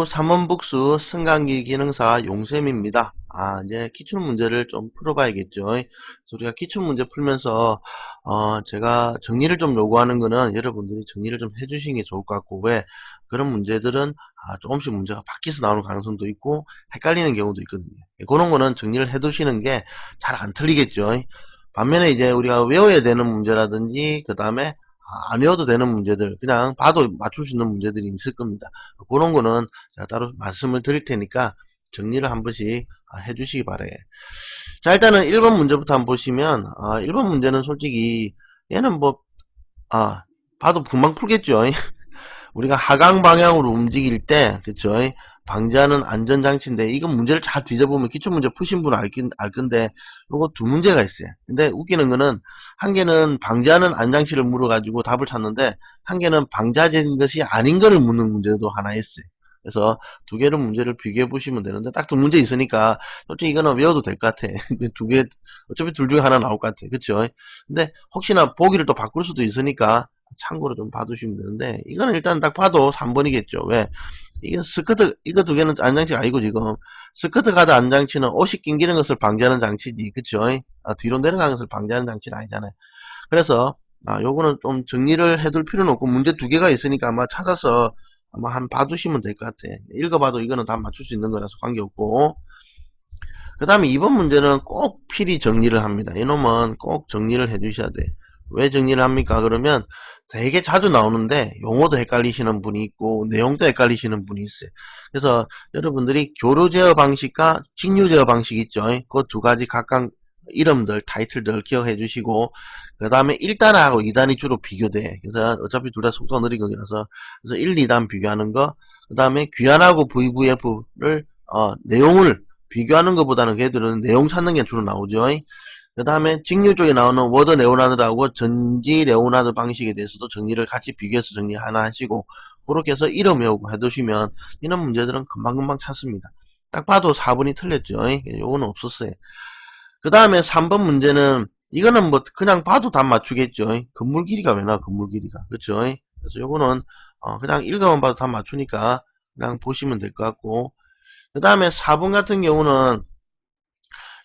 3원북수 승강기 기능사 용쌤입니다. 이제 기출문제를 좀 풀어봐야겠죠. 그래서 우리가 기출문제 풀면서, 제가 정리를 좀 요구하는 거는 여러분들이 정리를 좀 해주시는 게 좋을 것 같고, 왜? 그런 문제들은, 조금씩 문제가 바뀌어서 나오는 가능성도 있고, 헷갈리는 경우도 있거든요. 그런 거는 정리를 해두시는 게 잘 안 틀리겠죠. 반면에 이제 우리가 외워야 되는 문제라든지, 그 다음에 안 외워도 되는 문제들, 그냥 봐도 맞출 수 있는 문제들이 있을 겁니다. 그런 거는 제가 따로 말씀을 드릴 테니까 정리를 한 번씩 해주시기 바래요. 자, 일단은 1번 문제부터 한번 보시면, 1번 문제는 솔직히 얘는 뭐 봐도 금방 풀겠죠. 우리가 하강 방향으로 움직일 때, 그쵸? 방지하는 안전장치인데, 이건 문제를 잘 뒤져보면 기출문제 푸신 분은 알 건데, 요거 두 문제가 있어요. 근데 웃기는 거는, 한 개는 방지하는 안전장치를 물어가지고 답을 찾는데, 한 개는 방지하는 것이 아닌 거를 묻는 문제도 하나 있어요. 그래서 두 개를 문제를 비교해 보시면 되는데, 딱 두 문제 있으니까, 솔직히 이거는 외워도 될 것 같아. 두 개, 어차피 둘 중에 하나 나올 것 같아. 그쵸? 근데, 혹시나 보기를 또 바꿀 수도 있으니까, 참고로 좀 봐두시면 되는데, 이거는 일단 딱 봐도 3번이겠죠. 왜? 이게 스커트, 이거 두 개는 안장치가 아니고 지금, 스커트 가드 안장치는 옷이 낑기는 것을 방지하는 장치지. 그쵸? 뒤로 내려가는 것을 방지하는 장치는 아니잖아요. 그래서, 요거는 좀 정리를 해둘 필요는 없고, 문제 두 개가 있으니까 아마 찾아서 아마 한 봐두시면 될 것 같아. 읽어봐도 이거는 다 맞출 수 있는 거라서 관계없고. 그 다음에 2번 문제는 꼭 필히 정리를 합니다. 이놈은 꼭 정리를 해주셔야 돼. 왜 정리를 합니까? 그러면 되게 자주 나오는데 용어도 헷갈리시는 분이 있고 내용도 헷갈리시는 분이 있어요. 그래서 여러분들이 교류 제어 방식과 직류 제어 방식 있죠. 그 두 가지 각각 이름들, 타이틀들 기억해 주시고 그 다음에 1단하고 2단이 주로 비교돼. 그래서 어차피 둘 다 속도가 느린 거라서 그래서 1, 2단 비교하는 거, 그 다음에 귀환하고 VVF를 내용을 비교하는 것보다는 걔들은 내용 찾는 게 주로 나오죠. 그 다음에 직류 쪽에 나오는 워드 레오나드라고 전지 레오나드 방식에 대해서도 정리를 같이 비교해서 정리 하나 하시고 그렇게 해서 이름 외우고 해두시면 이런 문제들은 금방금방 찾습니다. 딱 봐도 4번이 틀렸죠. 요거는 없었어요. 그 다음에 3번 문제는 이거는 뭐 그냥 봐도 답 맞추겠죠. 건물 길이가 왜 나와, 건물 길이가. 그쵸? 그래서 요거는 그냥 읽어만 봐도 답 맞추니까 그냥 보시면 될 것 같고, 그 다음에 4번 같은 경우는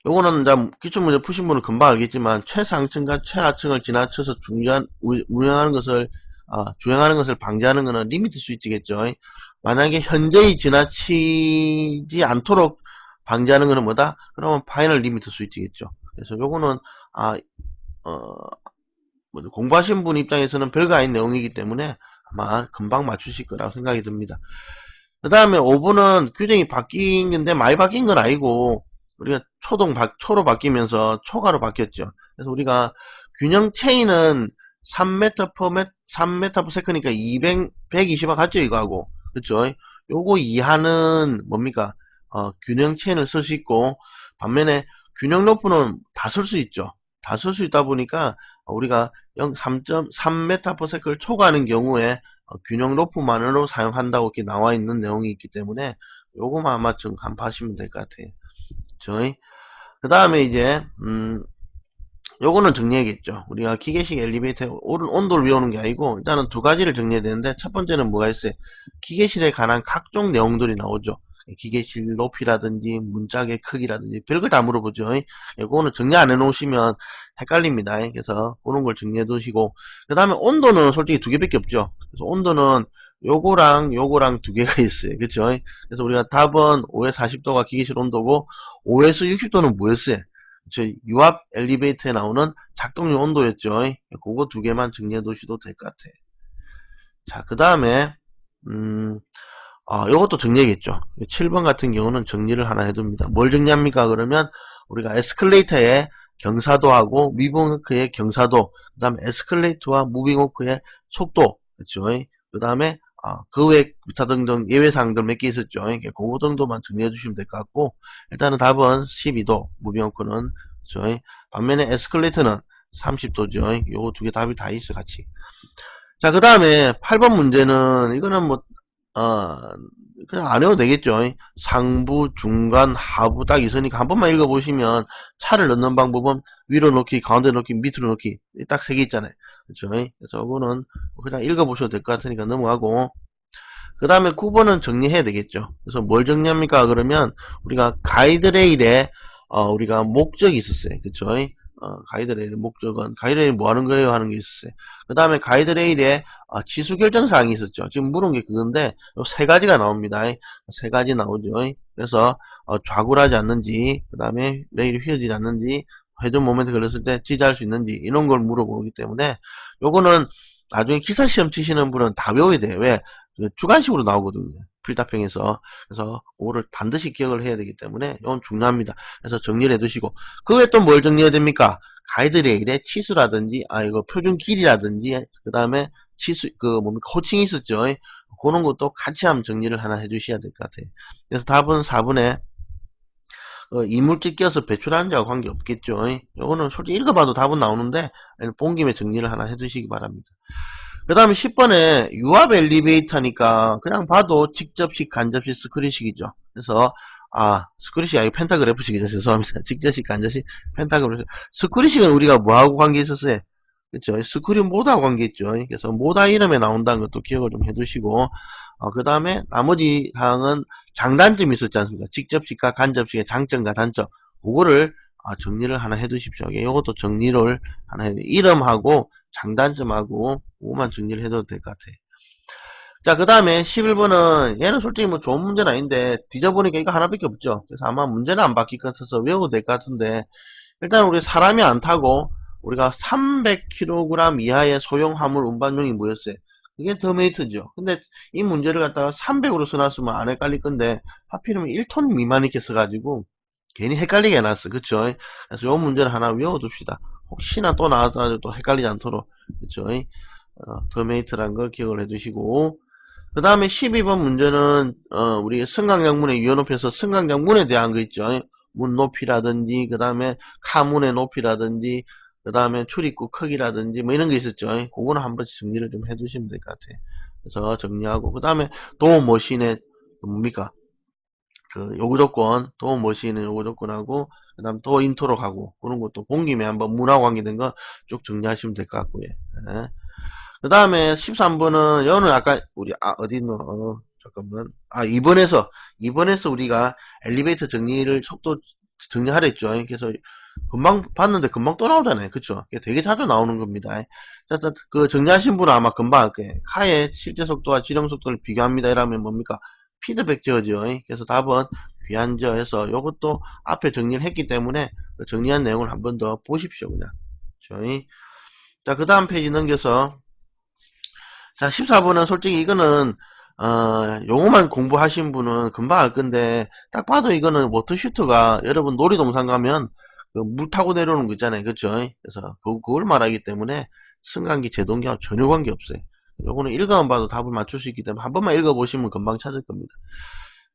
요거는 이제 기출문제 푸신 분은 금방 알겠지만 최상층과 최하층을 지나쳐서 주행하는 것을 방지하는 것은 리미트 스위치겠죠. 만약에 현재의 지나치지 않도록 방지하는 것은 뭐다? 그러면 파이널 리미트 스위치겠죠. 그래서 요거는 공부하신 분 입장에서는 별거 아닌 내용이기 때문에 아마 금방 맞추실 거라고 생각이 듭니다. 그 다음에 5번은 규정이 바뀐 건데 많이 바뀐 건 아니고 우리가 초로 바뀌면서 초가로 바뀌었죠. 그래서 우리가 균형 체인은 3m/s니까 120화 같죠, 이거하고. 그쵸? 요거 이하는 뭡니까? 균형 체인을 쓸 수 있고, 반면에 균형 로프는 다 쓸 수 있죠. 다 쓸 수 있다 보니까 우리가 3.3m/s를 초과하는 경우에 균형 로프만으로 사용한다고 이렇게 나와 있는 내용이 있기 때문에 요거만 아마 정함하시면 될 것 같아요. 그 다음에 이제 요거는 정리해야겠죠. 우리가 기계식 엘리베이터의 온도를 외우는 게 아니고 일단은 두 가지를 정리해야 되는데, 첫 번째는 뭐가 있어요? 기계실에 관한 각종 내용들이 나오죠. 기계실 높이라든지 문짝의 크기라든지 별걸 다 물어보죠. 요거는 정리 안 해놓으시면 헷갈립니다. 그래서 그런 걸 정리해 두시고, 그 다음에 온도는 솔직히 두 개밖에 없죠. 그래서 온도는 요거랑 두 개가 있어요. 그쵸? 그래서 우리가 답은 5에 40도가 기계실 온도고 5에서 60도는 뭐였어요? 유압 엘리베이터에 나오는 작동용 온도였죠. 그거 두 개만 정리해 두셔도 될 것 같아요. 자, 그 다음에 이것도 정리해야겠죠. 7번 같은 경우는 정리를 하나 해둡니다. 뭘 정리합니까? 그러면 우리가 에스컬레이터의 경사도하고 무빙워크의 경사도, 그 다음에 에스컬레이터와 무빙워크의 속도, 그렇죠? 그 다음에 그 외 기타 등등 예외사항들 몇 개 있었죠. 그거 정도만 정리해 주시면 될 것 같고, 일단은 답은 12도, 무빙워크는. 그렇죠? 반면에 에스컬레이터는 30도죠. 요거 두 개 답이 다 있어, 같이. 자, 그 다음에 8번 문제는 이거는 뭐 그냥 안 해도 되겠죠. 상부, 중간, 하부 딱 있으니까 한 번만 읽어보시면 차를 넣는 방법은 위로 놓기, 가운데 놓기, 밑으로 놓기 딱 세 개 있잖아요. 그렇죠? 그래서 이거는 그냥 읽어보셔도 될 것 같으니까 넘어가고, 그 다음에 9번은 정리해야 되겠죠. 그래서 뭘 정리합니까? 그러면 우리가 가이드레일에 우리가 목적이 있었어요. 그쵸? 가이드레일의 목적은 가이드레일 뭐 하는 거예요? 하는 게 있었어요. 그 다음에 가이드레일에 지수 결정 사항이 있었죠. 지금 물은 게 그건데 세 가지가 나옵니다. 세 가지 나오죠. 그래서 좌굴하지 않는지, 그 다음에 레일이 휘어지지 않는지, 회전 모멘트 걸렸을 때 지지할 수 있는지 이런 걸 물어보기 때문에 요거는 나중에 기사 시험 치시는 분은 다 외워야 돼요. 왜? 주관식으로 나오거든요. 필답형에서. 그래서 그거를 반드시 기억을 해야 되기 때문에 이건 중요합니다. 그래서 정리를 해두시고 그 외에 또 뭘 정리해야 됩니까? 가이드레일의 치수라든지 이거 표준 길이라든지 그 다음에 치수 그 뭡니까 호칭이 있었죠. 그런 것도 같이 한번 정리를 하나 해주셔야 될 것 같아요. 그래서 답은 4번에 이물질 끼어서 배출하는 자와 관계없겠죠. 요거는 솔직히 읽어봐도 답은 나오는데 본 김에 정리를 하나 해두시기 바랍니다. 그 다음에 10번에 유압 엘리베이터니까 그냥 봐도 직접식, 간접식, 스크린식이죠. 그래서 스크린식 아니고 펜타그래프식이죠. 죄송합니다. 직접식, 간접식, 펜타그래프. 스크린식은 우리가 뭐하고 관계 있었어요? 그쵸? 스크린 모드하고 관계 있죠. 그래서 모다 이름에 나온다는 것도 기억을 좀 해두시고 그 다음에 나머지 사항은 장단점이 있었지 않습니까? 직접식과 간접식의 장점과 단점 그거를 정리를 하나 해두십시오. 이것도 정리를 하나 해야 돼요. 이름하고 장단점하고 그거만 정리를 해도 될 것 같아요. 자, 그 다음에 11번은 얘는 솔직히 뭐 좋은 문제는 아닌데 뒤져보니까 이거 하나밖에 없죠. 그래서 아마 문제는 안 바뀔 것 같아서 외워도 될 것 같은데 일단 우리 사람이 안 타고 우리가 300kg 이하의 소형 화물 운반용이 뭐였어요? 그게 더메이트죠. 근데 이 문제를 갖다가 300으로 써놨으면 안 헷갈릴 건데 하필이면 1톤 미만 이렇게 써가지고 괜히 헷갈리게 해놨어. 그쵸? 그래서 이 문제를 하나 외워둡시다. 혹시나 또 나와서 또 헷갈리지 않도록. 그쵸? 더메이트라는 걸 기억을 해두시고 그 다음에 12번 문제는 우리 승강장문의 유연높이에서 승강장문에 대한 거 있죠. 문 높이라든지 그 다음에 카문의 높이라든지 그 다음에 출입구 크기라든지 뭐 이런 게 있었죠. 그거는 한 번씩 정리를 좀 해두시면 될 것 같아요. 그래서 정리하고 그 다음에 도어 머신의 뭡니까? 그 요구 조건, 도어 머신의 요구 조건하고 그 다음 도어 인터로 가고 그런 것도 본 김에 한번 문하고 관계된 거 쭉 정리하시면 될 것 같고요. 예. 그 다음에 13번은 여는 아까 우리 어디 있노? 잠깐만. 2번에서 우리가 엘리베이터 정리를 속도 정리하라 했죠. 그래서 금방 봤는데 금방 또 나오잖아요. 그쵸? 되게 자주 나오는 겁니다. 자, 그 정리하신 분은 아마 금방 할 거예요. 카의 실제 속도와 지령 속도를 비교합니다. 이러면 뭡니까? 피드백 저어죠. 그래서 답은 귀한저에서 이것도 앞에 정리를 했기 때문에 그 정리한 내용을 한 번 더 보십시오. 그냥. 그쵸? 자, 그 다음 페이지 넘겨서 자, 14번은 솔직히 이거는 용어만 공부하신 분은 금방 알 건데 딱 봐도 이거는 워터슈터가 여러분 놀이동산 가면 그물 타고 내려오는 거 있잖아요. 그렇죠? 그래서 그걸 말하기 때문에 승강기 제동기하고 전혀 관계없어요. 요거는 읽어만 봐도 답을 맞출 수 있기 때문에 한 번만 읽어보시면 금방 찾을 겁니다.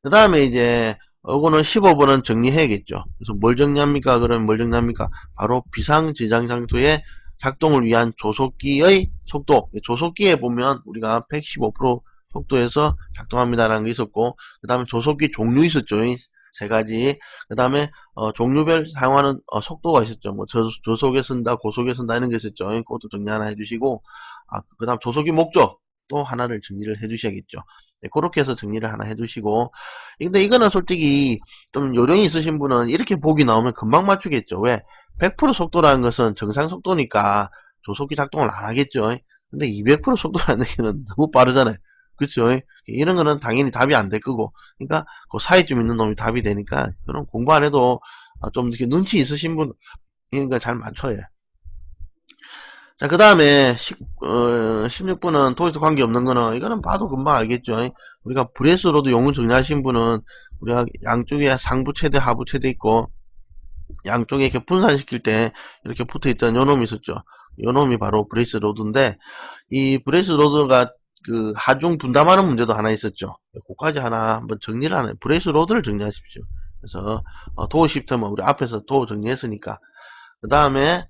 그 다음에 이제 요거는 15번은 정리해야겠죠. 그래서 뭘 정리합니까? 그러면 뭘 정리합니까? 바로 비상지장 장소의 작동을 위한 조속기의 속도. 조속기에 보면 우리가 115% 속도에서 작동합니다라는 게 있었고, 그 다음에 조속기 종류 있었죠. 세 가지. 그 다음에 종류별 사용하는 속도가 있었죠. 뭐 저속에 쓴다, 고속에 쓴다 이런 게 있었죠. 그것도 정리 하나 해주시고, 그 다음 조속기 목적 또 하나를 정리를 해주셔야겠죠. 네, 그렇게 해서 정리를 하나 해두시고 근데 이거는 솔직히 좀 요령이 있으신 분은 이렇게 보기 나오면 금방 맞추겠죠. 왜? 100% 속도라는 것은 정상 속도니까 조속기 작동을 안 하겠죠. 근데 200% 속도라는 얘기는 너무 빠르잖아요. 그쵸? 이런 거는 당연히 답이 안 될 거고 그러니까 그 사이쯤 있는 놈이 답이 되니까 그런 공부 안 해도 좀 이렇게 눈치 있으신 분 이런 거 잘 맞춰요. 자, 그 다음에 16분은 도시도 관계없는 거는 이거는 봐도 금방 알겠죠. 우리가 브레스로드 용을 정리하신 분은 우리가 양쪽에 상부 최대, 하부 최대 있고 양쪽에 이렇게 분산시킬 때 이렇게 붙어있던 요 놈이 있었죠. 요 놈이 바로 브레이스 로드인데 이 브레이스 로드가 그 하중 분담하는 문제도 하나 있었죠. 그까지 하나 한번 정리를 하는 브레이스 로드를 정리하십시오. 그래서 도어 시프트만 우리 앞에서 도어 정리했으니까 그 다음에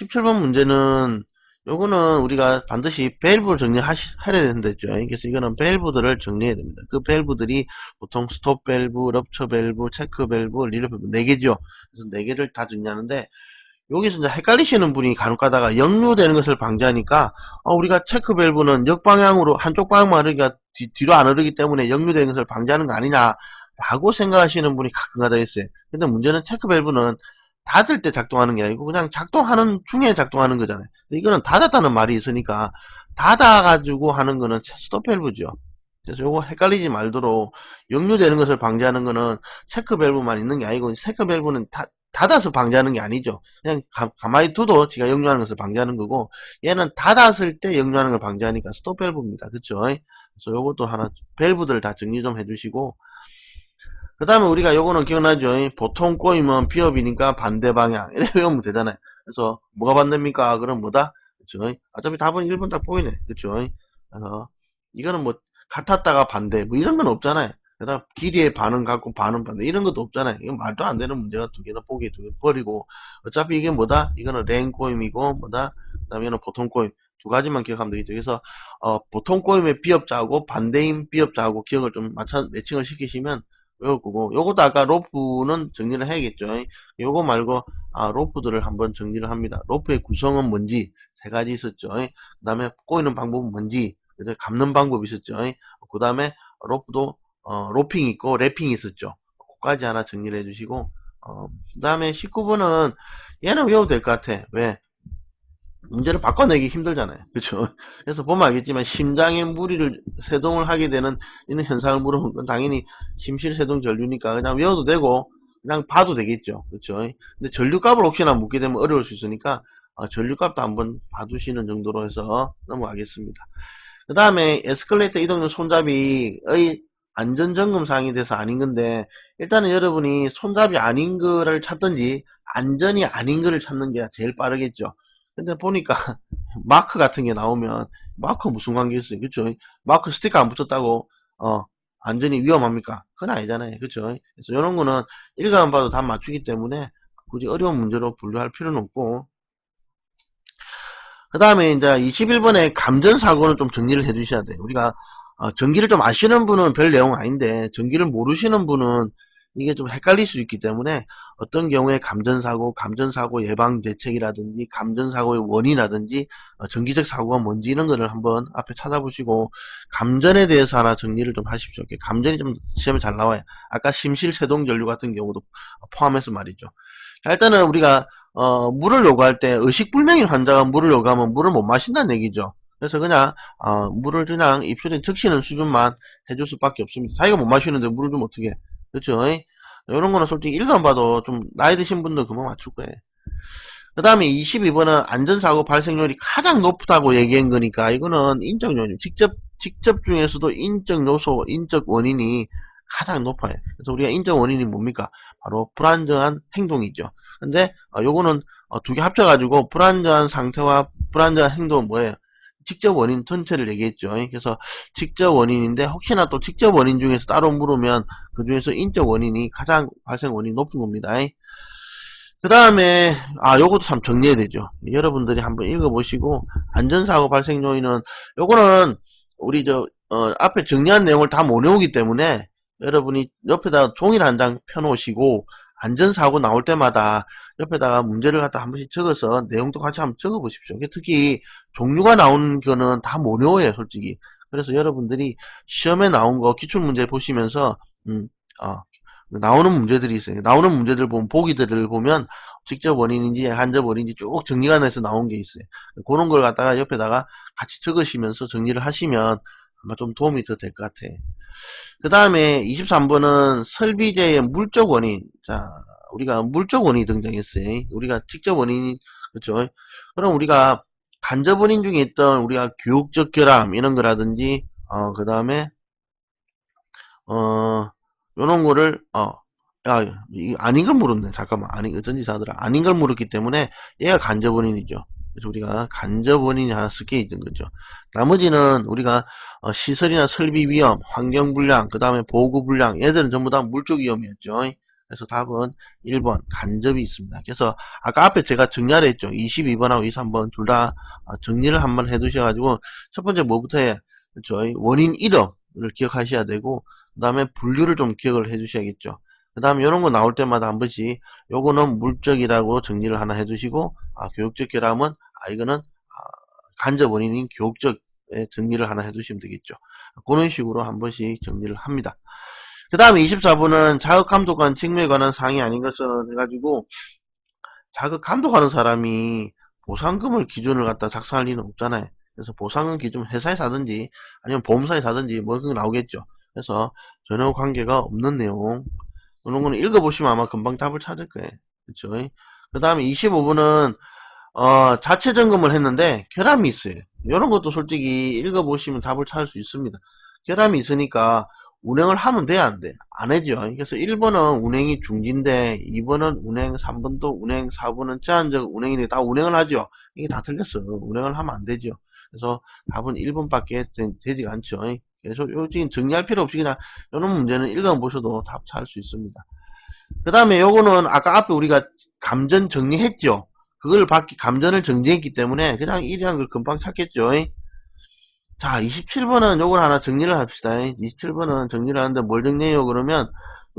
17번 문제는 요거는 우리가 반드시 밸브를 정리해야 된다죠. 그래서 이거는 밸브들을 정리해야 됩니다. 그 밸브들이 보통 스톱 밸브, 럽처 밸브, 체크 밸브, 릴러 밸브 4개죠. 그래서 4개를 다 정리하는데 여기서 이제 헷갈리시는 분이 간혹 가다가 역류되는 것을 방지하니까 우리가 체크 밸브는 역방향으로 한쪽 방향만 흐르기가 뒤로 안 흐르기 때문에 역류되는 것을 방지하는 거 아니냐 라고 생각하시는 분이 가끔 가다 있어요. 근데 문제는 체크 밸브는 닫을 때 작동하는 게 아니고 그냥 작동하는 중에 작동하는 거잖아요. 근데 이거는 닫았다는 말이 있으니까 닫아가지고 하는 거는 스톱 밸브죠. 그래서 요거 헷갈리지 말도록 역류되는 것을 방지하는 거는 체크 밸브만 있는 게 아니고 체크 밸브는 닫아서 방지하는 게 아니죠. 그냥 가만히 둬도 지가 역류하는 것을 방지하는 거고 얘는 닫았을 때 역류하는 걸 방지하니까 스톱 밸브입니다. 그쵸? 그래서 요것도 하나 밸브들 다 정리 좀 해주시고 그 다음에 우리가 요거는 기억나죠? 보통 꼬이면 비업이니까 반대 방향 이렇게 외우면 되잖아요. 그래서 뭐가 반대입니까? 그럼 뭐다? 그쵸? 어차피 답은 1번 딱 보이네. 그쵸? 그래서 이거는 뭐 같았다가 반대 뭐 이런 건 없잖아요. 그다음 길이의 반은 같고 반은 반대 이런 것도 없잖아요. 이건 말도 안 되는 문제가 두 개는 보기 두 개 버리고 어차피 이게 뭐다? 이거는 랭 꼬임이고 뭐다? 그 다음에 이거는 보통 꼬임 두 가지만 기억하면 되겠죠. 그래서 보통 꼬임의 비업자하고 반대인 비업자하고 기억을 좀 매칭을 시키시면 외울 거고 요것도 아까 로프는 정리를 해야겠죠. 요거 말고 로프들을 한번 정리를 합니다. 로프의 구성은 뭔지 세 가지 있었죠. 그 다음에 꼬이는 방법은 뭔지 감는 방법이 있었죠. 그 다음에 로프도 로핑이 있고 랩핑이 있었죠. 그거까지 하나 정리를 해주시고 그 다음에 19번은 얘는 외워도 될 것 같아. 왜? 문제를 바꿔내기 힘들잖아요. 그렇죠? 그래서 보면 알겠지만 심장에 무리를 세동을 하게 되는 이런 현상을 물으면 그건 당연히 심실세동 전류니까 그냥 외워도 되고 그냥 봐도 되겠죠. 그렇죠? 근데 전류값을 혹시나 묻게 되면 어려울 수 있으니까 전류값도 한번 봐두시는 정도로 해서 넘어가겠습니다. 그 다음에 에스컬레이터 이동용 손잡이의 안전점검 사항이 돼서 아닌 건데 일단은 여러분이 손잡이 아닌 거를 찾든지 안전이 아닌 거를 찾는 게 제일 빠르겠죠. 근데 보니까 마크 같은 게 나오면 마크 무슨 관계 있어요? 그쵸? 마크 스티커 안 붙였다고 안전이 위험합니까? 그건 아니잖아요. 그쵸? 그래서 이런 거는 일가만 봐도 다 맞추기 때문에 굳이 어려운 문제로 분류할 필요는 없고 그 다음에 이제 21번에 감전사고는 좀 정리를 해 주셔야 돼요. 우리가 전기를 좀 아시는 분은 별 내용 아닌데 전기를 모르시는 분은 이게 좀 헷갈릴 수 있기 때문에 어떤 경우에 감전사고 예방 대책이라든지 감전사고의 원인이라든지 전기적 사고가 뭔지 이런 거를 한번 앞에 찾아보시고 감전에 대해서 하나 정리를 좀 하십시오. 감전이 좀 시험에 잘 나와요. 아까 심실세동전류 같은 경우도 포함해서 말이죠. 일단은 우리가 물을 요구할 때 의식불명인 환자가 물을 요구하면 물을 못 마신다는 얘기죠. 그래서 그냥 물을 그냥 입술에 적시는 수준만 해줄 수밖에 없습니다. 자기가 못 마시는데 물을 좀 어떻게 해. 그렇죠? 이런 거는 솔직히 일반 봐도 좀 나이 드신 분들 금방 맞출 거예요. 그 다음에 22번은 안전사고 발생률이 가장 높다고 얘기한 거니까 이거는 인적 요인 직접 중에서도 인적 요소 인적 원인이 가장 높아요. 그래서 우리가 인적 원인이 뭡니까? 바로 불안정한 행동이죠. 근데 요거는 두 개 합쳐가지고 불안정한 상태와 불안정한 행동은 뭐예요? 직접 원인 전체를 얘기했죠. 그래서 직접 원인인데 혹시나 또 직접 원인 중에서 따로 물으면 그 중에서 인적 원인이 가장 발생 원인이 높은 겁니다. 그 다음에 요것도 참 정리해야 되죠. 여러분들이 한번 읽어보시고 안전사고 발생 요인은 요거는 우리 앞에 정리한 내용을 다 못 외우기 때문에 여러분이 옆에다 종이를 한 장 펴놓으시고 안전사고 나올 때마다 옆에다가 문제를 갖다 한 번씩 적어서 내용도 같이 한번 적어보십시오. 특히 종류가 나오는 거는 다 못 외워요, 솔직히. 그래서 여러분들이 시험에 나온 거 기출문제 보시면서 나오는 문제들이 있어요. 나오는 문제들 보면 보기들을 보면 직접 원인인지 간접 원인인지 쭉 정리가 돼서 나온 게 있어요. 그런 걸 갖다가 옆에다가 같이 적으시면서 정리를 하시면 아마 좀 도움이 더 될 것 같아. 그 다음에 23번은 설비제의 물적 원인. 자, 우리가 물적 원인이 등장했어요. 우리가 직접 원인, 그렇죠? 그럼 우리가 간접 원인 중에 있던 우리가 교육적 결함 이런 거라든지 그 다음에 요런 거를 아닌 걸 물었네. 잠깐만. 어쩐지 사더라. 아닌 걸 물었기 때문에 얘가 간접 원인이죠. 그래서 우리가 간접 원인이 하나 쓰게 있는 거죠. 나머지는 우리가 시설이나 설비 위험, 환경 불량, 그 다음에 보고 불량, 얘들은 전부 다 물적 위험이었죠. 그래서 답은 1번 간접이 있습니다. 그래서 아까 앞에 제가 정리를 했죠. 22번하고 23번 둘 다 정리를 한번 해두셔가지고 첫 번째 뭐부터 해? 그렇죠? 원인 1억을 기억하셔야 되고 그 다음에 분류를 좀 기억을 해 주셔야겠죠. 그 다음에 이런 거 나올 때마다 한 번씩 요거는 물적이라고 정리를 하나 해두시고, 교육적 결함은 이거는 간접 원인인 교육적 정리를 하나 해두시면 되겠죠. 그런 식으로 한 번씩 정리를 합니다. 그 다음에 24번은 자극감독관 직무에 관한 사항이 아닌 것은 해가지고, 자극 감독하는 사람이 보상금을 기준을 갖다 작성할 리는 없잖아요. 그래서 보상금 기준 회사에서 하든지 아니면 보험사에서 하든지 뭐 그거 나오겠죠. 그래서 전혀 관계가 없는 내용. 이런 거는 읽어보시면 아마 금방 답을 찾을 거예요. 그쵸? 그 다음에 25번은 자체 점검을 했는데 결함이 있어요. 이런 것도 솔직히 읽어보시면 답을 찾을 수 있습니다. 결함이 있으니까 운행을 하면 돼, 안 돼? 안 해죠. 그래서 1번은 운행이 중지인데 2번은 운행, 3번도 운행, 4번은 제한적 운행인데 다 운행을 하죠. 이게 다 틀렸어요. 운행을 하면 안 되죠. 그래서 답은 1번밖에 되지가 않죠. 그래서 지금 정리할 필요 없이 그냥 이런 문제는 읽어보셔도 답 찾을 수 있습니다. 그 다음에 요거는 아까 앞에 우리가 감전 정리했죠. 그걸 감전을 정리했기 때문에 그냥 1이라는 걸 금방 찾겠죠. 자, 27번은 요걸 하나 정리를 합시다. 27번은 정리를 하는데 뭘 정리해요? 그러면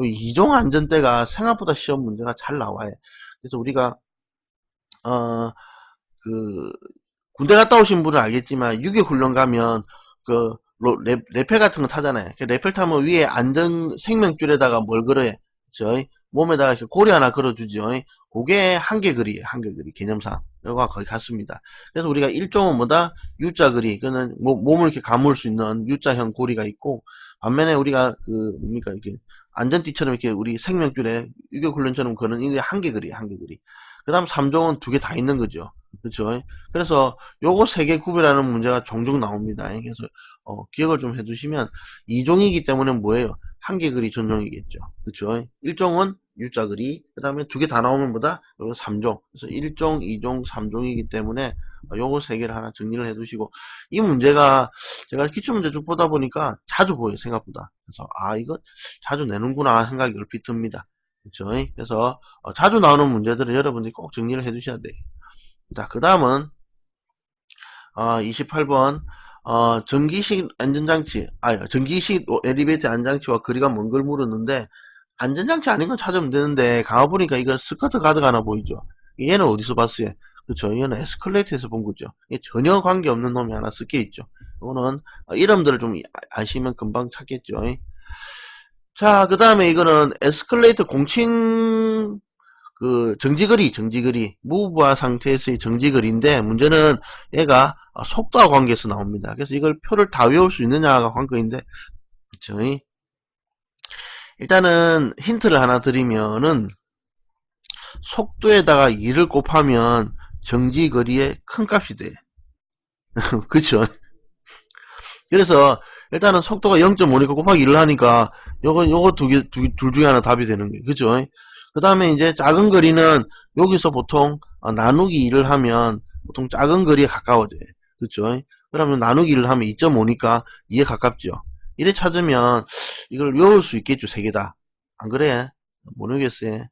이종 안전대가 생각보다 시험 문제가 잘 나와요. 그래서 우리가 그 군대 갔다 오신 분은 알겠지만 유교훈련 가면 그 레펠 같은 거 타잖아요. 레펠 타면 위에 안전 생명줄에다가 뭘 걸어요? 저희 몸에다가 이렇게 고리 하나 걸어주죠. 그게 한계거리예요. 한계거리 개념상 이거가 거의 같습니다. 그래서 우리가 일종은 뭐다? U자거리. 그는 몸을 이렇게 감을 수 있는 U자형 고리가 있고, 반면에 우리가 뭡니까 이렇게 안전띠처럼 이렇게 우리 생명줄에 유교훈련처럼 거는 이게 한계거리예요. 한계거리. 그 다음 3종은 두 개 다 있는 거죠. 그렇죠? 그래서 요거 세 개 구별하는 문제가 종종 나옵니다. 그래서 기억을 좀 해두시면 2종이기 때문에 뭐예요? 한계거리 전종이겠죠. 그렇죠? 1종은 U자거리, 그 다음에 두 개 다 나오면 뭐다? 요거 3종. 그래서 1종, 2종, 3종이기 때문에 요거 세 개를 하나 정리를 해두시고, 이 문제가 제가 기출문제 쭉 보다 보니까 자주 보여요. 생각보다. 그래서 이거 자주 내는구나 생각이 얼핏 듭니다. 그렇죠? 그래서 자주 나오는 문제들을 여러분들이 꼭 정리를 해두셔야 돼요. 자, 그 다음은 28번 전기식 안전장치, 전기식 엘리베이터 안전장치와 거리가 먼 걸 물었는데 안전장치 아닌 건 찾으면 되는데 가보니까 이거 스커트 가드가 하나 보이죠. 얘는 어디서 봤어요? 그렇죠. 얘는 에스컬레이터에서 본 거죠. 이게 전혀 관계없는 놈이 하나 섞여 있죠. 이거는 이름들을 좀 아시면 금방 찾겠죠. 자, 그 다음에 이거는 에스컬레이터 공칭 정지거리, 무브화 상태에서의 정지거리인데, 문제는 얘가 속도와 관계에서 나옵니다. 그래서 이걸 표를 다 외울 수 있느냐가 관건인데, 그쵸? 일단은 힌트를 하나 드리면은, 속도에다가 2를 곱하면 정지거리의 큰 값이 돼. 그쵸? 그래서, 일단은 속도가 0.5니까 곱하기 1을 하니까, 요거 둘 중에 하나 답이 되는 거예요. 그죠? 그 다음에 이제 작은 거리는 여기서 보통 나누기 2를 하면 보통 작은 거리에 가까워져요. 그쵸? 그러면 나누기 1을 하면 2.5니까 2에 가깝죠. 이래 찾으면 이걸 외울 수 있겠죠. 세 개 다. 안 그래? 모르겠어요.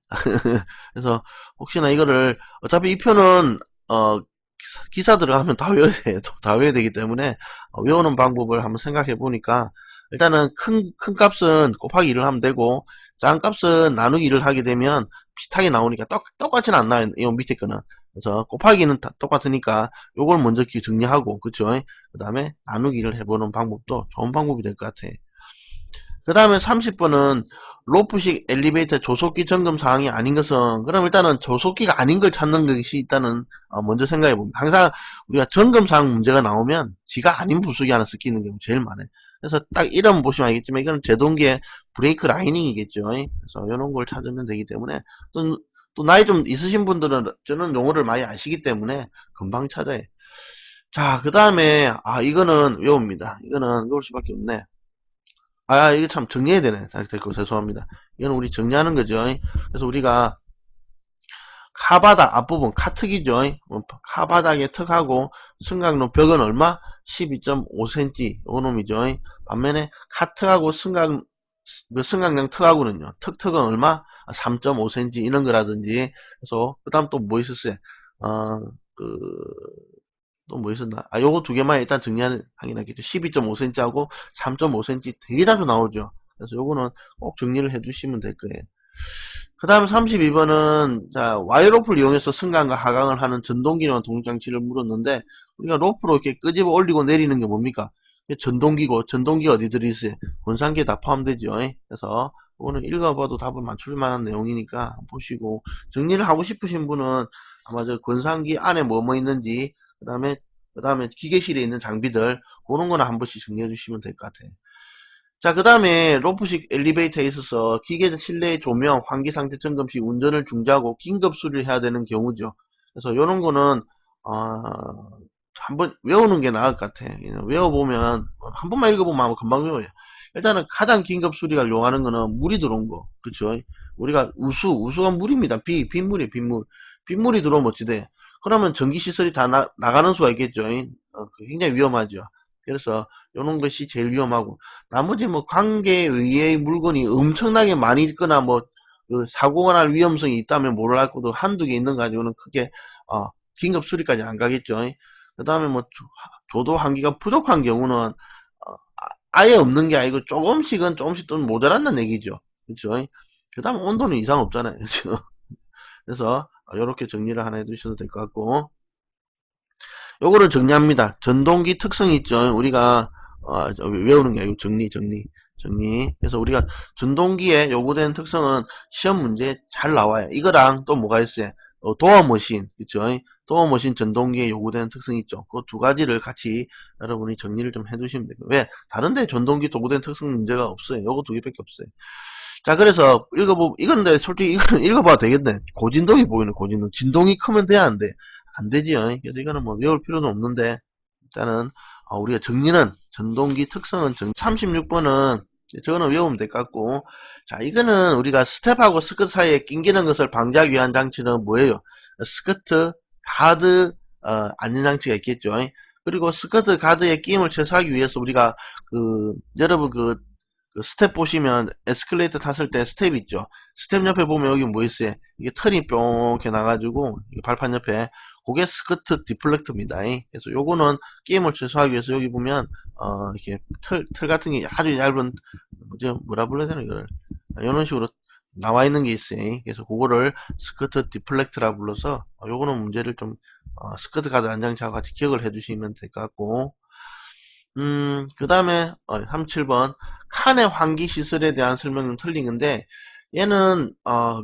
그래서 혹시나 이거를 어차피 이 표는 기사 들어가면 다 외워야 돼요. 다 외워야 되기 때문에 외우는 방법을 한번 생각해 보니까 일단은 큰 값은 곱하기 1을 하면 되고 작은 값은 나누기 1을 하게 되면 비슷하게 나오니까 똑같지는 않나요? 이 밑에 거는. 그래서 곱하기는 다 똑같으니까 요걸 먼저 정리하고 그쵸? 그 다음에 나누기를 해보는 방법도 좋은 방법이 될 것 같아. 그 다음에 30번은 로프식 엘리베이터 조속기 점검 사항이 아닌 것은 그럼 일단은 조속기가 아닌 걸 찾는 것이 일단은 먼저 생각해 봅니다. 항상 우리가 점검 사항 문제가 나오면 지가 아닌 부속이 하나 섞이는 경우 제일 많아요. 그래서 딱 이름 보시면 알겠지만 이거는 제동기의 브레이크 라이닝이겠죠. 그래서 이런 걸 찾으면 되기 때문에 또 나이 좀 있으신 분들은 저는 용어를 많이 아시기 때문에 금방 찾아요. 자, 그 다음에 이거는 외웁니다. 이거는 외울 수밖에 없네. 이게 참 정리해야 되네. 됐고, 죄송합니다. 이건 우리 정리하는 거죠. 그래서 우리가 카바닥 앞부분 카특이죠. 카바닥에 턱하고 승강로 벽은 얼마? 12.5cm 요 놈이죠. 반면에 카특하고 승강장 턱하고는요. 턱은 얼마? 3.5cm 이런 거라든지. 그래서 그 다음 또 뭐 있었어요? 그 또 뭐 있었나? 요거 두 개만 일단 정리하는 하긴 12.5cm하고 3.5cm 되게 자주 나오죠. 그래서 요거는 꼭 정리를 해두시면 될 거예요. 그 다음 32번은 자 와이로프를 이용해서 승강과 하강을 하는 전동기나 동장치를 물었는데 우리가 로프로 이렇게 끄집어 올리고 내리는 게 뭡니까? 전동기고 전동기가 어디 들어있어요? 권상기에 다 포함되죠. 그래서 이거는 읽어봐도 답을 맞출 만한 내용이니까 보시고 정리를 하고 싶으신 분은 아마 저 권상기 안에 뭐 있는지 그 다음에 기계실에 있는 장비들 그런 거는 한 번씩 정리해 주시면 될 것 같아요. 자, 그 다음에 로프식 엘리베이터에 있어서 기계 실내 조명, 환기 상태 점검 시 운전을 중지하고 긴급 수리를 해야 되는 경우죠. 그래서 이런 거는 한번 외우는 게 나을 것 같아. 외워보면 한 번만 읽어보면 아마 금방 외워요. 일단은 가장 긴급 수리가 요하는 거는 물이 들어온 거, 그렇죠? 우리가 우수가 물입니다. 빗물이 빗물. 빗물이 들어오면 어찌 돼? 그러면 전기 시설이 다 나가는 수가 있겠죠. 굉장히 위험하죠. 그래서 이런 것이 제일 위험하고 나머지 뭐 관계의의 물건이 엄청나게 많이 있거나 뭐 그 사고가 날 위험성이 있다면 몰라도 한두 개 있는 가지고는 크게 긴급 수리까지 안 가겠죠. 그 다음에 뭐 조도 환기가 부족한 경우는 아예 없는 게 아니고 조금씩 좀 모자란다는 얘기죠. 그렇죠? 그 다음 온도는 이상 없잖아요. 그렇죠? 그래서 이렇게 정리를 하나 해두셔도 될 것 같고 요거를 정리합니다. 전동기 특성이 있죠. 우리가 외우는 게 아니고 정리. 그래서 우리가 전동기에 요구되는 특성은 시험 문제에 잘 나와요. 이거랑 또 뭐가 있어요? 도어 머신, 그쵸? 도어 머신 전동기에 요구되는 특성이 있죠. 그 두 가지를 같이 여러분이 정리를 좀 해두시면 돼요. 왜? 다른데 전동기 요구되는 특성 문제가 없어요. 요거 두 개밖에 없어요. 자, 그래서 이거는 근데 솔직히 이거는 읽어봐도 되겠네. 고진동이 보이는 고진동. 진동이 크면 돼야 안 돼. 안 되지요. 그래서 이거는 뭐 외울 필요는 없는데, 일단은, 우리가 정리는, 전동기 특성은 36번은, 저거는 외우면 될 것 같고, 자, 이거는 우리가 스텝하고 스커트 사이에 낑기는 것을 방지하기 위한 장치는 뭐예요? 스커트, 가드, 안전장치가 있겠죠. 그리고 스커트, 가드의 끼임을 최소화하기 위해서 우리가, 여러분 그 스텝 보시면 에스컬레이터 탔을 때 스텝 있죠. 스텝 옆에 보면 여기 뭐 있어요? 이게 털이 뿅 이렇게 나가지고 발판 옆에 그게 스커트 디플렉터입니다. 그래서 요거는 게임을 최소화하기 위해서 여기 보면 이렇게 털 같은 게 아주 얇은 뭐라 불러야 되나 이거를 이런 식으로 나와 있는 게 있어요. 그래서 그거를 스커트 디플렉터라 불러서 요거는 문제를 좀 스커트 가드 안장차와 같이 기억을 해주시면 될 것 같고 그 다음에 37번 칸의 환기 시설에 대한 설명 좀 틀린 건데 얘는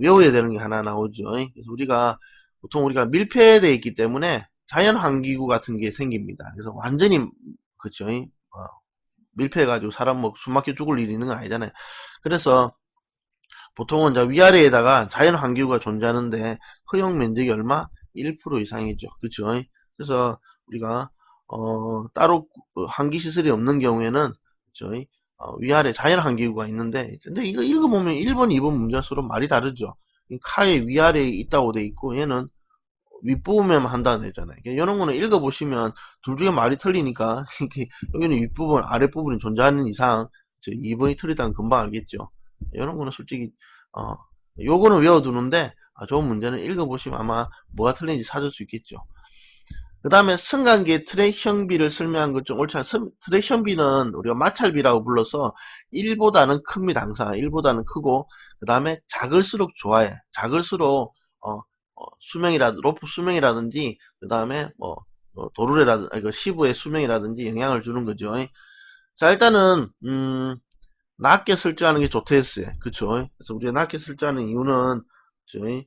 외워야 되는 게 하나 나오죠. 그래서 보통 우리가 밀폐되어 있기 때문에 자연 환기구 같은 게 생깁니다. 그래서 완전히 그쵸 밀폐해가지고 사람 뭐 숨막혀 죽을 일이 있는 건 아니잖아요. 그래서 보통은 이제 위아래에다가 자연 환기구가 존재하는데 허용 면적이 얼마? 1% 이상이죠. 그쵸? 그래서 우리가 따로 환기 시설이 없는 경우에는 그쵸? 위아래 자연 환기구가 있는데 근데 이거 읽어보면 1번, 2번 문제가 서로 말이 다르죠. 카의 위아래에 있다고 돼 있고 얘는 윗부분에만 한다는 애잖아요. 이런 거는 읽어보시면 둘 중에 말이 틀리니까 여기는 윗부분, 아랫부분이 존재하는 이상 2번이 틀리다는 금방 알겠죠. 이런 거는 솔직히 요거는 외워두는데 좋은 문제는 읽어보시면 아마 뭐가 틀린지 찾을 수 있겠죠. 그 다음에 승강기의 트랙션비를 설명한 것 중 옳지 않 트랙션비는 우리가 마찰비라고 불러서 1보다는 큽니다. 항상 1보다는 크고 그 다음에 작을수록 좋아요. 작을수록 로프 수명이라든지 그 다음에 뭐 도르래라든지 시부의 수명이라든지 영향을 주는 거죠. 자 일단은 낮게 설치하는 게 좋다 했어요. 그쵸? 그래서 우리가 낮게 설치하는 이유는 저희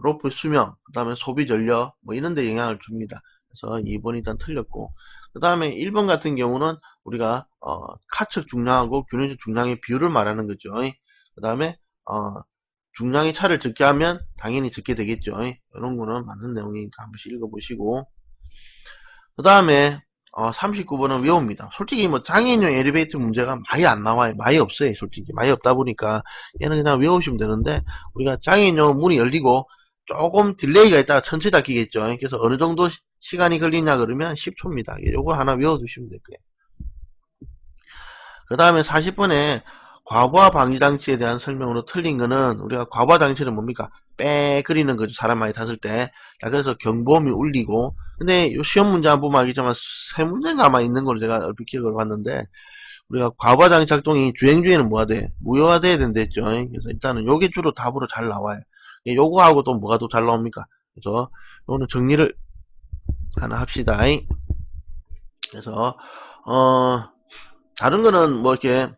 로프의 수명, 그 다음에 소비 전력 뭐 이런 데 영향을 줍니다. 그래서 2번 일단 틀렸고 그 다음에 1번 같은 경우는 우리가 카측 중량하고 균형적 중량의 비율을 말하는 거죠. 그 다음에 중량이 차를 적게 하면 당연히 적게 되겠죠. 이런 거는 맞는 내용이니까 한 번씩 읽어보시고 그 다음에 39번은 외웁니다. 솔직히 뭐 장애인용 엘리베이터 문제가 많이 안 나와요. 많이 없어요. 솔직히 많이 없다 보니까 얘는 그냥 외우시면 되는데 우리가 장애인용 문이 열리고 조금 딜레이가 있다가 천천히 닫히겠죠. 그래서 어느 정도 시간이 걸리냐 그러면 10초입니다. 요거 하나 외워두시면 될 거예요. 그 다음에 40번에 과부하 방지 장치에 대한 설명으로 틀린 거는 우리가 과부하 장치는 뭡니까? 빼 그리는 거죠. 사람 많이 탔을 때. 자, 그래서 경보음이 울리고 근데 요 시험 문제 한번 보면 알겠지만 세 문제가 아마 있는 걸로 제가 얼핏 기억을 봤는데 우리가 과부하장치 작동이 주행 중에는 뭐가 돼? 무효화돼야 된다 했죠. 그래서 일단은 요게 주로 답으로 잘 나와요. 요거하고 또 뭐가 더 잘 나옵니까? 그래서 요거는 정리를 하나 합시다. 그래서 다른 거는 뭐 이렇게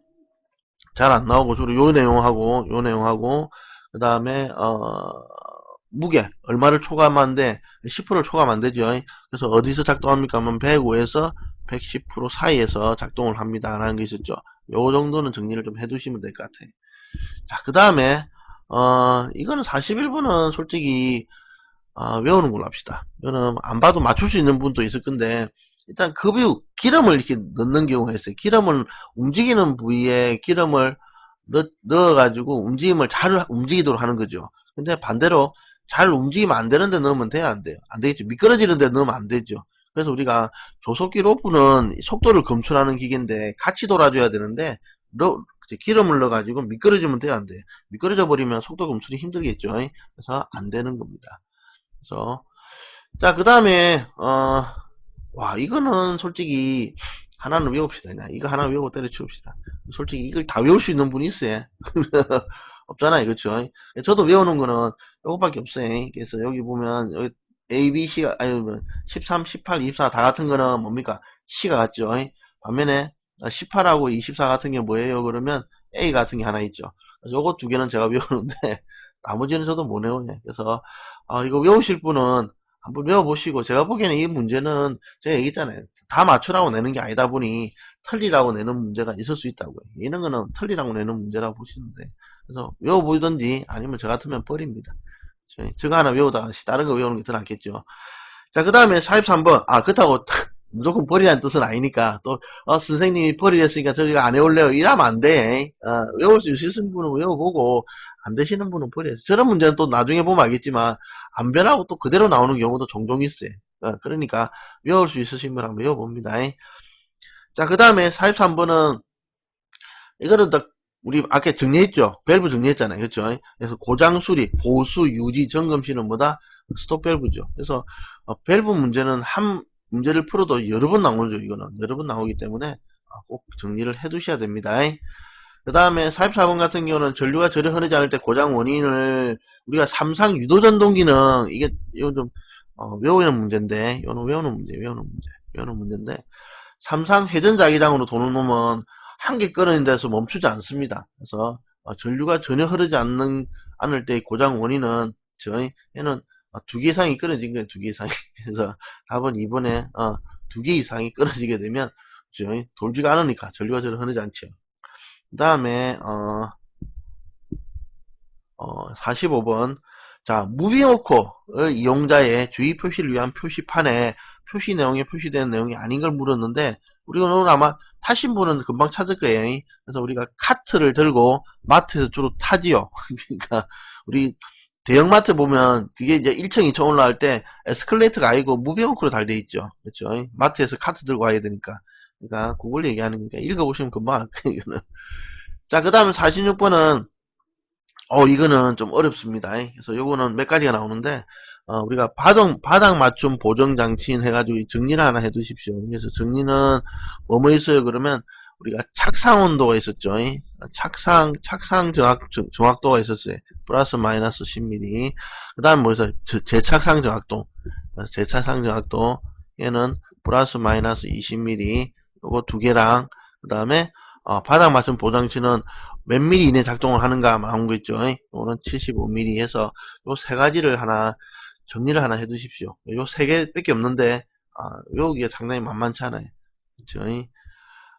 잘 안 나오고 주로 요 내용하고 그 다음에 무게 얼마를 초과하면 10%를 초과하면 안 되죠. 그래서 어디서 작동합니까? 하면 105에서 110% 사이에서 작동을 합니다 라는 게 있었죠. 요 정도는 정리를 좀 해두시면 될 것 같아요. 자, 그 다음에 이거는 41번은 솔직히 외우는 걸로 합시다. 이거는 안 봐도 맞출 수 있는 분도 있을 건데 일단 급유 기름을 이렇게 넣는 경우가 있어요. 기름을 움직이는 부위에 기름을 넣어가지고 움직임을 잘 움직이도록 하는 거죠. 근데 반대로 잘 움직이면 안 되는데 넣으면 돼요, 안 돼요? 안 되겠죠. 미끄러지는데 넣으면 안 되죠. 그래서 우리가 조속기 로프는 속도를 검출하는 기계인데 같이 돌아줘야 되는데 기름을 넣어가지고 미끄러지면 돼요, 안 돼요? 미끄러져 버리면 속도 검출이 힘들겠죠. 그래서 안 되는 겁니다. 그래서 자, 그 다음에 와, 이거는 솔직히 하나는 외웁시다. 그냥 이거 하나 외우고 때려치웁시다. 솔직히 이걸 다 외울 수 있는 분이 있어요. 없잖아요. 그렇죠? 저도 외우는 거는 요거밖에 없어요. 그래서 여기 보면 여기 A, B, C가 아니 13, 18, 24 다 같은 거는 뭡니까? C가 같죠. 반면에 18하고 24 같은 게 뭐예요? 그러면 A 같은 게 하나 있죠. 그래서 요거 두 개는 제가 외우는데 나머지는 저도 못 외워요. 그래서 이거 외우실 분은 한번 외워보시고 제가 보기에는 이 문제는 제가 얘기했잖아요. 다 맞추라고 내는 게 아니다 보니 틀리라고 내는 문제가 있을 수 있다고요. 이런 거는 틀리라고 내는 문제라고 보시는데 그래서 외워보던지 아니면 저 같으면 버립니다. 저거 하나 외우다가 다른 거 외우는 게 더 낫겠죠. 자, 그 다음에 43번. 그렇다고 무조건 버리라는 뜻은 아니니까 또 선생님이 버리랬으니까 저기가 안 외울래요 이러면 안 돼. 외울 수 있으신 분은 외워보고 안 되시는 분은 버려요. 저런 문제는 또 나중에 보면 알겠지만 안 변하고 또 그대로 나오는 경우도 종종 있어요. 그러니까 외울 수 있으신 분 한번 외워봅니다. 자, 그 다음에 43번은 이거는 딱 우리 아까 정리했죠. 밸브 정리했잖아요. 그렇죠? 그래서 고장 수리, 보수, 유지, 점검 시는 뭐다? 스톱 밸브죠. 그래서 밸브 문제는 한 문제를 풀어도 여러 번 나오죠. 이거는 여러 번 나오기 때문에 꼭 정리를 해 두셔야 됩니다. 그 다음에 44번 같은 경우는 전류가 전혀 흐르지 않을 때 고장 원인을 우리가 삼상 유도 전동 기능 이거 좀 외우는 문제인데 이거는 외우는 문제인데 삼상 회전 자기장으로 도는 놈은 한 개 끊어진 데서 멈추지 않습니다. 그래서 전류가 전혀 흐르지 않을 때 고장 원인은 얘는 두 개 이상이 끊어진 거예요. 두 개 이상이. 그래서 답은 2번에 두 개 이상이 끊어지게 되면 돌지가 않으니까 전류가 전혀 흐르지 않죠. 그 다음에 45번 자 무빙오커의 이용자의 주의 표시를 위한 표시판에 표시 내용에 표시되는 내용이 아닌 걸 물었는데 우리가 오늘 아마 타신 분은 금방 찾을 거예요. 그래서 우리가 카트를 들고 마트에서 주로 타지요. 그러니까 우리 대형마트 보면 그게 이제 1층 2층 올라갈 때 에스컬레이터가 아니고 무빙오커로 달 돼 있죠. 그렇죠? 마트에서 카트 들고 와야 되니까. 그러니까 그걸 얘기하는 거니까 읽어보시면 금방 알 거예요. 이거는. 자, 그 다음에 46번은 이거는 좀 어렵습니다. 그래서 요거는 몇 가지가 나오는데 우리가 바닥 맞춤 보정 장치인 해가지고 정리를 하나 해 두십시오. 그래서 정리는 뭐뭐 있어요? 그러면 우리가 착상 온도가 있었죠. 착상 정확도가 있었어요. 플러스 마이너스 10mm. 그 다음 뭐 있어요? 재착상 정확도. 재착상 정확도 얘는 플러스 마이너스 20mm. 요거 두 개랑 그 다음에 바닥 맞춤 보장치는 몇 미리 이내 작동을 하는가 나온 거 있죠. 이거는 75mm 해서 요 세 가지를 하나 정리를 하나 해 두십시오. 요 세 개밖에 없는데 외우기가 상당히 만만치 않아요. 그렇죠?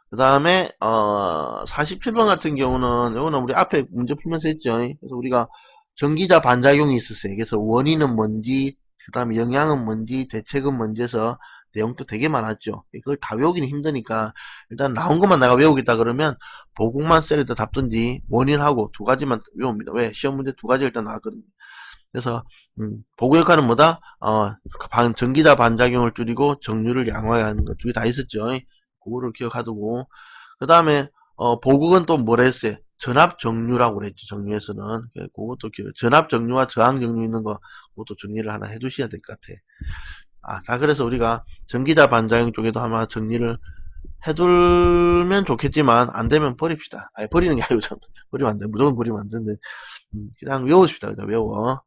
그 다음에 47번 같은 경우는 요거는 우리 앞에 문제 풀면서 했죠. 그래서 우리가 전기자 반작용이 있었어요. 그래서 원인은 뭔지, 그 다음에 영향은 뭔지, 대책은 뭔지 해서 내용도 되게 많았죠. 그걸 다 외우기는 힘드니까 일단 나온 것만 내가 외우겠다 그러면 보국만 셀에다 잡든지 원인하고 두 가지만 외웁니다. 왜? 시험 문제 두 가지 일단 나왔거든요. 그래서 보고 역할은 뭐다? 전기자 반작용을 줄이고 정류를 양호하게 하는 것 두 개 다 있었죠. 그거를 기억하두고 그 다음에 보국은 또 뭐라 했어요? 전압 정류라고 그랬죠. 정류에서는 그것도 전압 정류와 저항 정류 있는 거 그것도 정리를 하나 해두셔야 될 것 같아. 자 그래서 우리가 전기자 반작용 쪽에도 아마 정리를 해둘면 좋겠지만 안 되면 버립시다. 아니 버리는 게 아니고 참 버리면 안 돼. 무조건 버리면 안 되는데 그냥 외우십시다. 그냥 외워.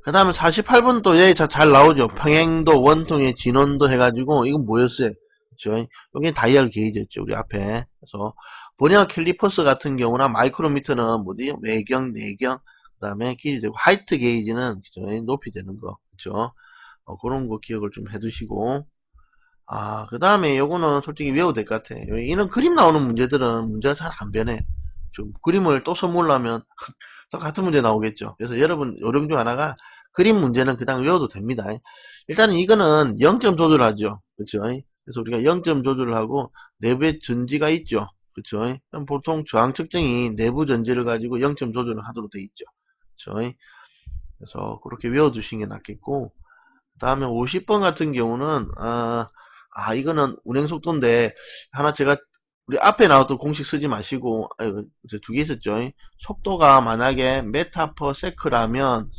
그 다음에 48번 또 얘 잘 나오죠. 평행도, 원통의 진원도 해가지고 이건 뭐였어요? 그쵸? 여기 다이얼 게이지였죠. 우리 앞에. 그래서 버니어 캘리퍼스 같은 경우나 마이크로미터는 뭐지? 외경, 내경, 그 다음에 길이 되고 하이트 게이지는 그쵸? 높이 되는 거. 그쵸? 그런 거 기억을 좀 해두시고 그 다음에 요거는 솔직히 외워도 될 것 같아. 이런 그림 나오는 문제들은 문제가 잘 안 변해. 좀 그림을 또 선물하면 같은 문제 나오겠죠. 그래서 여러분 요령 중 하나가 그림 문제는 그냥 외워도 됩니다. 일단은 이거는 0점 조절하죠. 그렇죠? 그래서 우리가 0점 조절을 하고 내부에 전지가 있죠. 그렇죠? 보통 저항 측정이 내부 전지를 가지고 0점 조절을 하도록 되어 있죠. 그렇죠? 그래서 그렇게 외워두시는 게 낫겠고 그 다음에 50번 같은 경우는 이거는 운행 속도인데 하나 제가 우리 앞에 나왔던 공식 쓰지 마시고 두 개 있었죠. 속도가 만약에 메타 퍼 세크라면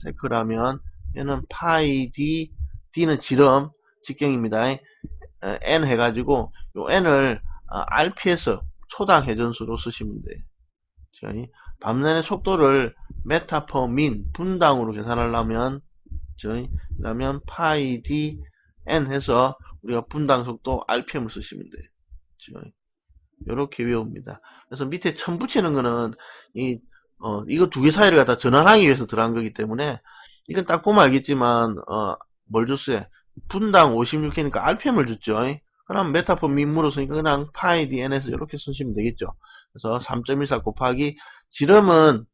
얘는 파이 d d는 지름 직경입니다. n 해가지고 요 n을 rps 초당 회전수로 쓰시면 돼요. 반면에 속도를 메타 퍼 민 분당으로 계산하려면 그러면 파이 d n 해서 우리가 분당 속도 rpm을 쓰시면 돼요. 이렇게 외웁니다. 그래서 밑에 천 붙이는 거는 이거 두 개 사이를 갖다 전환하기 위해서 들어간 거기 때문에 이건 딱 보면 알겠지만 뭘 줬어요? 분당 56회니까 rpm을 줬죠. 그럼 메타폰 민무로 쓰니까 그냥 파이 dn에서 이렇게 쓰시면 되겠죠. 그래서 3.14 곱하기 지름은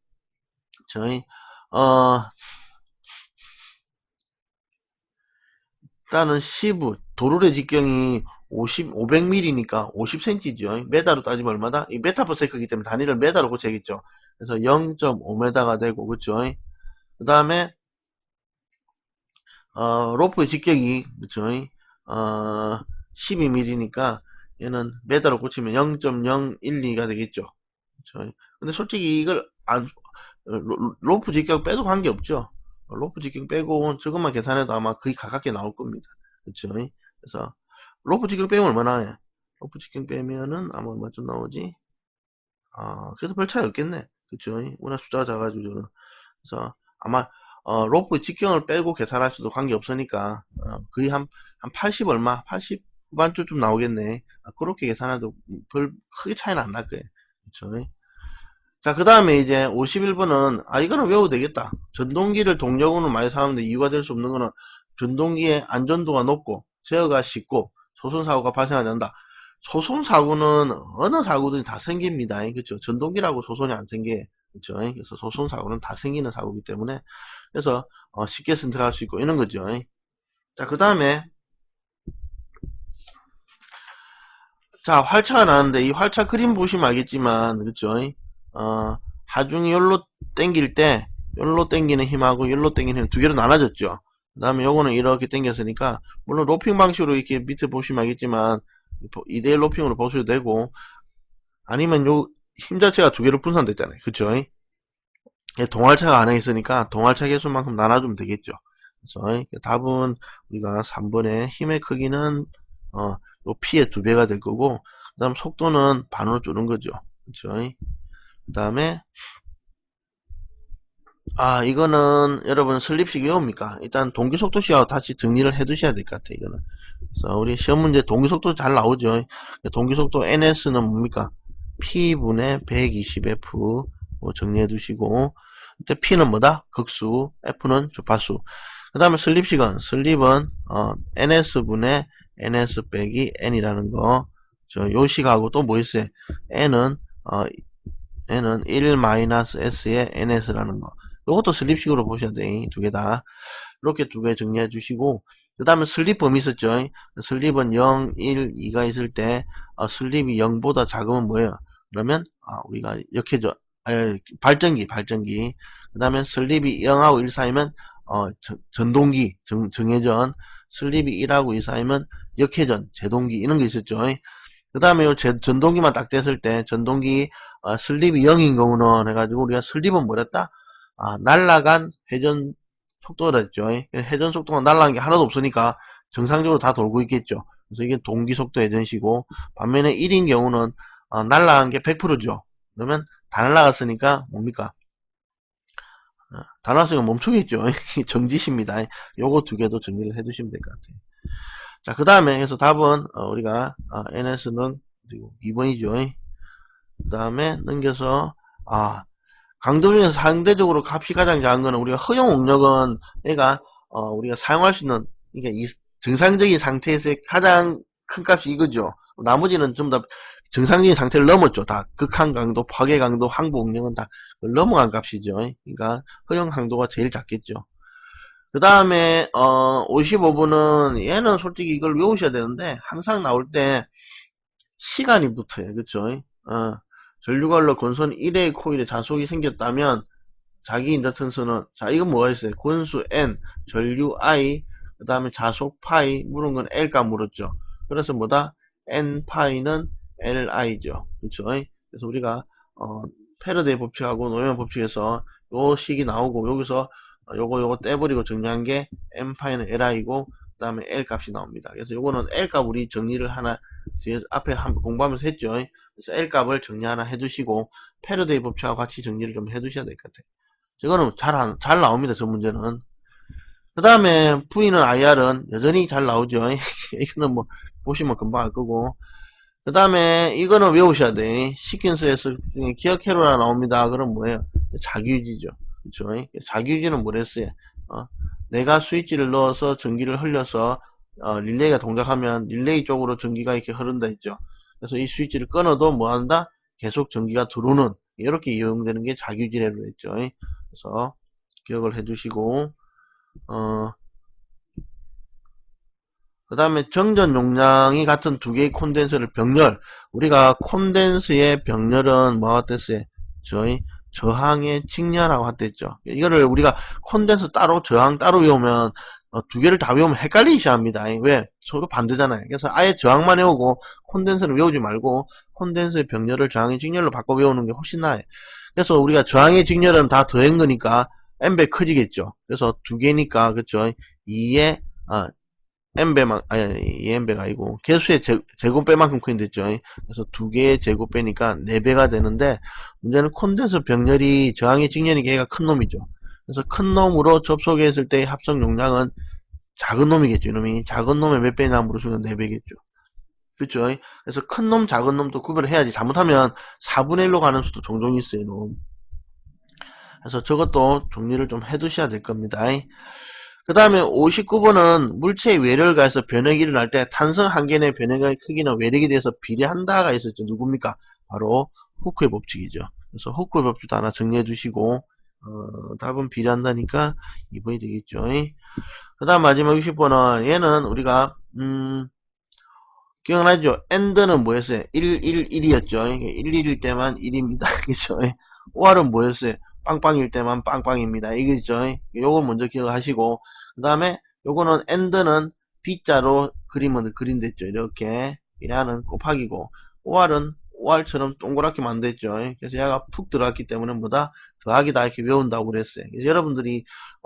저희 일단은 시부 도로의 직경이 500mm니까 50cm죠. 메다로 따지면 얼마다? 이 메타 퍼 세크이기 때문에 단위를 메다로 고쳐야겠죠. 그래서 0.5m가 되고 그쵸? 그 다음에 로프의 직경이 그쵸? 12mm니까 얘는 메다로 고치면 0.012가 되겠죠. 그쵸? 근데 솔직히 이걸 로프 직경 빼도 관계없죠. 로프 직경 빼고 저것만 계산해도 아마 거의 가깝게 나올 겁니다. 그쵸? 그래서 로프 직경 빼면 얼마나 해? 로프 직경 빼면은 아마 얼마쯤 나오지? 그래도 별 차이 없겠네. 그쵸? 워낙 숫자가 작아가지고 저는. 그래서 아마 로프 직경을 빼고 계산하셔도 관계없으니까 거의 한 80 얼마? 80 후반쯤 나오겠네. 그렇게 계산해도 별 크게 차이는 안 날 거예요. 그쵸? 자, 그 다음에 이제 51번은, 이거는 외워도 되겠다. 전동기를 동력으로 많이 사용하는데 이유가 될 수 없는 거는 전동기의 안전도가 높고, 제어가 쉽고, 소손사고가 발생하지 않는다. 소손사고는 어느 사고든 다 생깁니다. 그쵸? 전동기라고 소손이 안 생겨. 그쵸? 그래서 소손사고는 다 생기는 사고이기 때문에, 그래서, 쉽게 선택할 수 있고, 이런 거죠. 자, 그 다음에, 자, 활차가 나왔는데, 이 활차 그림 보시면 알겠지만, 그쵸? 하중이 열로 땡길 때 열로 땡기는 힘하고 열로 땡기는 힘 두 개로 나눠졌죠. 그 다음에 요거는 이렇게 땡겼으니까 물론 로핑 방식으로 이렇게 밑에 보시면 알겠지만 2대1 로핑으로 보셔도 되고 아니면 요 힘 자체가 두 개로 분산됐잖아요. 그쵸? 동활차가 안에 있으니까 동활차 개수만큼 나눠주면 되겠죠. 그래서 답은 우리가 3번의 힘의 크기는 요 P의 2배가 될 거고 그 다음 속도는 반으로 줄은 거죠. 그쵸? 그 다음에 이거는 여러분 슬립식 외웁니까? 일단 동기속도식하고 다시 정리를 해 두셔야 될 것 같아요. 이거는. 그래서 우리 시험 문제 동기속도 잘 나오죠. 동기속도 NS는 뭡니까? P분의 120F 뭐 정리해 두시고 이때 P는 뭐다? 극수, F는 주파수. 그 다음에 슬립은 NS분의 NS 빼기 N이라는 거. 요 식하고 또 뭐 있어요? N은 1-S의 NS라는 거. 이것도 슬립식으로 보셔야 돼. 두 개 다. 이렇게 두 개 정리해 주시고, 그 다음에 슬립 범위 있었죠. 슬립은 0, 1, 2가 있을 때, 슬립이 0보다 작으면 뭐예요? 그러면, 우리가 역회전, 발전기. 그 다음에 슬립이 0하고 1 사이면, 전동기, 정회전, 슬립이 1하고 2 사이면 역회전, 제동기, 이런 게 있었죠. 그 다음에 요 전동기만 딱 됐을 때, 전동기, 슬립이 0인 경우는 해가지고 우리가 슬립은 뭐랬다? 날라간 회전 속도라 했죠. 회전 속도가 날라간 게 하나도 없으니까 정상적으로 다 돌고 있겠죠. 그래서 이게 동기속도 회전시고, 반면에 1인 경우는 날아간 게 100%죠. 그러면 다 날아갔으니까 뭡니까? 다 날아갔으니까 멈추겠죠. 정지시입니다. 요거 두 개도 정리를 해두시면 될 것 같아요. 자, 그 다음에 그래서 답은 우리가 NS는 2번이죠. 그 다음에 넘겨서 강도 중에서 상대적으로 값이 가장 작은 거는 우리가 허용 응력은 얘가 우리가 사용할 수 있는 이게 정상적인 상태에서의 가장 큰 값이 이거죠. 나머지는 전부 다 정상적인 상태를 넘었죠. 다 극한 강도, 파괴 강도, 항복 응력은 다 넘어간 값이죠. 그러니까 허용 강도가 제일 작겠죠. 그 다음에 55분은 얘는 솔직히 이걸 외우셔야 되는데 항상 나올 때 시간이 붙어요. 그쵸? 전류관로 건선 1의 코일에 자속이 생겼다면 자기 인덕턴스는, 자 이건 뭐가 있어요? 권수 N, 전류 I, 그 다음에 자속 파이, 물은 건 L가 물었죠. 그래서 뭐다? N 파이는 LI죠. 그쵸? 그래서 우리가 패러데이 법칙하고 노이먼 법칙에서 요 식이 나오고, 여기서 요거 떼버리고 정리한 게 N 파이는 LI고, 그 다음에 L 값이 나옵니다. 그래서 요거는 L 값 우리 정리를 하나 뒤에 앞에 한번 공부하면서 했죠. 그래서 L 값을 정리 하나 해두시고 패러데이 법칙하고 같이 정리를 좀 해두셔야 될 것 같아요. 이거는 잘 나옵니다. 저 문제는. 그 다음에 V는 IR은 여전히 잘 나오죠. 이거는 뭐 보시면 금방 알 거고. 그 다음에 이거는 외우셔야 돼. 시퀀스에서 기억해로라 나옵니다. 그럼 뭐예요? 자기유지죠. 그쵸? 자기유지는 뭐랬어요? 내가 스위치를 넣어서 전기를 흘려서 릴레이가 동작하면 릴레이 쪽으로 전기가 이렇게 흐른다 했죠. 그래서 이 스위치를 끊어도 뭐한다? 계속 전기가 들어오는, 이렇게 이용되는 게 자기유지라고 했죠. 그래서 기억을 해두시고, 그 다음에 정전 용량이 같은 두 개의 콘덴서를 병렬, 우리가 콘덴서의 병렬은 뭐가 됐어요? 저희 저항의 직렬하고 같댔죠. 이거를 우리가 콘덴서 따로 저항 따로 외우면 두 개를 다 외우면 헷갈리셔야 합니다. 왜? 서로 반대잖아요. 그래서 아예 저항만 외우고 콘덴서를 외우지 말고 콘덴서의 병렬을 저항의 직렬로 바꿔 외우는 게 훨씬 나아요. 그래서 우리가 저항의 직렬은 다 더한 거니까 n배 커지겠죠. 그래서 두 개니까 그쵸? 2의 n배만, 아니 2n배가 아니고 개수의 제곱배만큼 크게 됐죠. 그래서 두 개의 제곱배니까 4배가 되는데, 문제는 콘덴서 병렬이 저항의 직렬이 걔가 큰 놈이죠. 그래서 큰 놈으로 접속했을 때의 합성 용량은 작은 놈이겠죠. 이놈이 작은 놈의 몇 배냐 물으시면 4배겠죠. 그렇죠. 그래서 큰 놈, 작은 놈도 구별을 해야지. 잘못하면 4분의 1로 가는 수도 종종 있어요. 이놈. 그래서 저것도 정리를 좀 해두셔야 될 겁니다. 그 다음에 59번은 물체의 외력을 가해서 변액이 일어날 때 탄성 한계 내 변액의 크기는 외력에 대해서 비례한다가 있었죠. 누굽니까? 바로 후크의 법칙이죠. 그래서 후크의 법칙도 하나 정리해 두시고 답은 비례한다니까 2번이 되겠죠. 그 다음 마지막 60번은 얘는 우리가 기억나죠? 엔드는 뭐였어요? 1, 1, 1이었죠. 1, 1일 때만 1입니다. 그죠? OR은 뭐였어요? 빵빵일 때만 빵빵입니다. 이거죠. 요걸 먼저 기억하시고, 그 다음에 요거는 엔드는 D자로 그림은 그린댔죠. 이렇게. 얘는 곱하기고, OR은 OR처럼 동그랗게 만들었죠. 그래서 얘가 푹 들어갔기 때문에 뭐다? 더하기다 이렇게 외운다고 그랬어요. 그래서 여러분들이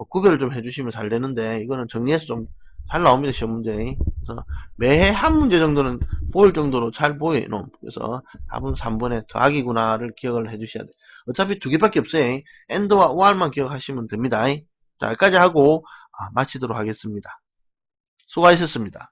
구별을 좀 해주시면 잘 되는데, 이거는 정리해서 좀 잘 나옵니다. 시험 문제. 그래서 매해 한 문제 정도는 보일 정도로 잘 보여요. 그래서 답은 3번에 더하기구나를 기억을 해주셔야 돼요. 어차피 두 개밖에 없어요. AND와 OR만 기억하시면 됩니다. 자, 여기까지 하고 마치도록 하겠습니다. 수고하셨습니다.